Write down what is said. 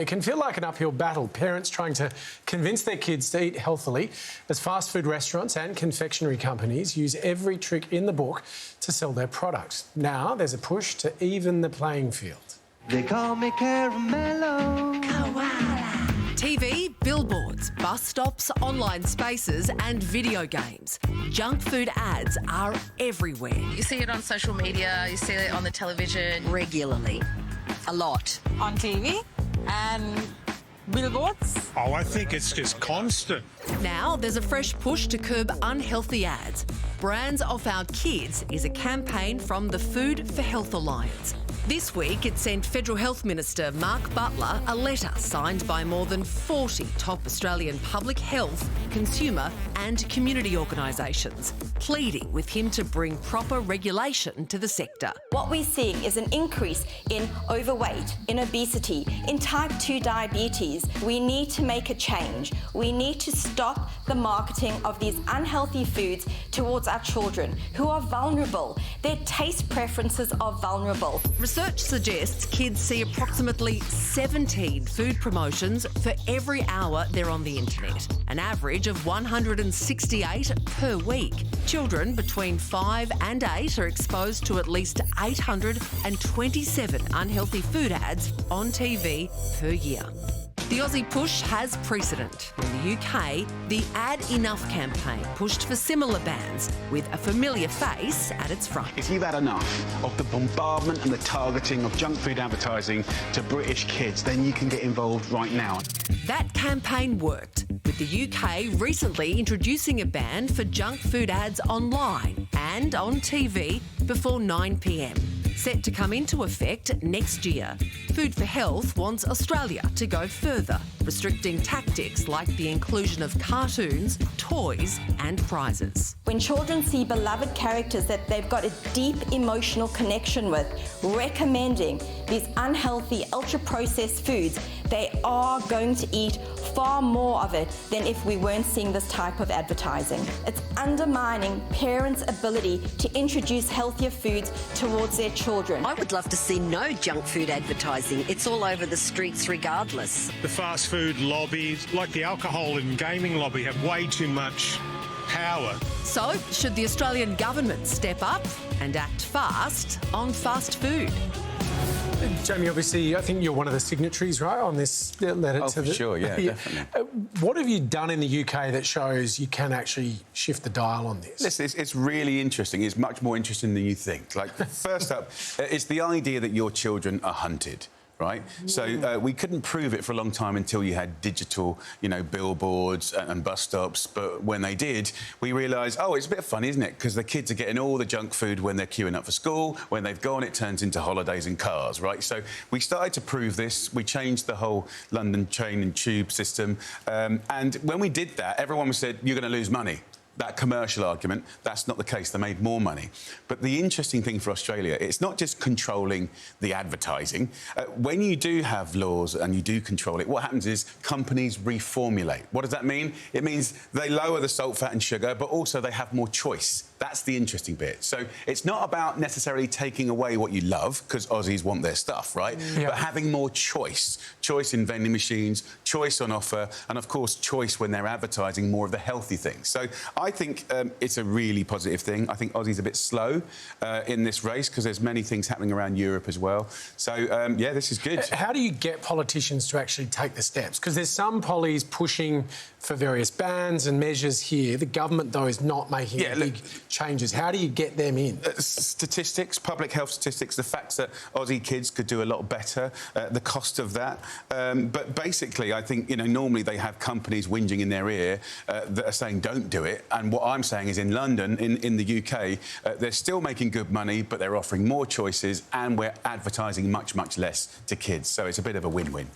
It can feel like an uphill battle, parents trying to convince their kids to eat healthily as fast food restaurants and confectionery companies use every trick in the book to sell their products. Now there's a push to even the playing field. They call me Caramello. Koala. TV, billboards, bus stops, online spaces and video games. Junk food ads are everywhere. You see it on social media, you see it on the television. Regularly. A lot. On TV and billboards. Oh, I think it's just constant. Now there's a fresh push to curb unhealthy ads. Brands Off Our Kids is a campaign from the Food for Health Alliance. This week, it sent Federal Health Minister Mark Butler a letter signed by more than 40 top Australian public health, consumer and community organisations, pleading with him to bring proper regulation to the sector. What we're seeing is an increase in overweight, in obesity, in type 2 diabetes. We need to make a change. We need to stop the marketing of these unhealthy foods towards our children who are vulnerable. Their taste preferences are vulnerable. Research suggests kids see approximately 17 food promotions for every hour they're on the internet, an average of 168 per week. Children between 5 and 8 are exposed to at least 827 unhealthy food ads on TV per year. The Aussie push has precedent. In the UK, the Add Enough campaign pushed for similar bans, with a familiar face at its front. If you've had enough of the bombardment and the targeting of junk food advertising to British kids, then you can get involved right now. That campaign worked, with the UK recently introducing a ban for junk food ads online and on TV before 9 p.m. Set to come into effect next year. Food for Health wants Australia to go further, restricting tactics like the inclusion of cartoons, toys and prizes. When children see beloved characters that they've got a deep emotional connection with, recommending these unhealthy, ultra-processed foods, they are going to eat far more of it than if we weren't seeing this type of advertising. It's undermining parents' ability to introduce healthier foods towards their children. I would love to see no junk food advertising. It's all over the streets regardless. The fast food lobby, like the alcohol and gaming lobby, have way too much power. So, should the Australian government step up and act fast on fast food? Jamie, obviously, I think you're one of the signatories, right, on this letter to the... Sure, yeah, definitely. What have you done in the UK that shows you can actually shift the dial on this? Listen, it's really interesting. It's much more interesting than you think. Like, first up, it's the idea that your children are hunted. Right? So we couldn't prove it for a long time until you had digital, billboards and bus stops. But when they did, we realised, oh, it's a bit funny, isn't it? Because the kids are getting all the junk food when they're queuing up for school. When they've gone, it turns into holidays and cars, right? So we started to prove this. We changed the whole London train and tube system. And when we did that, everyone said, you're going to lose money. That commercial argument, that's not the case. They made more money. But the interesting thing for Australia, it's not just controlling the advertising. When you do have laws and you do control it, what happens is companies reformulate. What does that mean? It means they lower the salt, fat and sugar, but also they have more choice. That's the interesting bit. So it's not about necessarily taking away what you love, because Aussies want their stuff, right? Yeah. But having more choice. Choice in vending machines, choice on offer, and, of course, choice when they're advertising more of the healthy things. So I think it's a really positive thing. I think Aussie's a bit slow in this race because there's many things happening around Europe as well. So, yeah, this is good. How do you get politicians to actually take the steps? Because there's some pollies pushing for various bans and measures here. The government, though, is not making big changes. How do you get them in? Statistics, public health statistics, the fact that Aussie kids could do a lot better, the cost of that. But basically, I think, normally they have companies whinging in their ear that are saying don't do it. And what I'm saying is in London, in the UK, they're still making good money, but they're offering more choices and we're advertising much, much less to kids. So it's a bit of a win-win.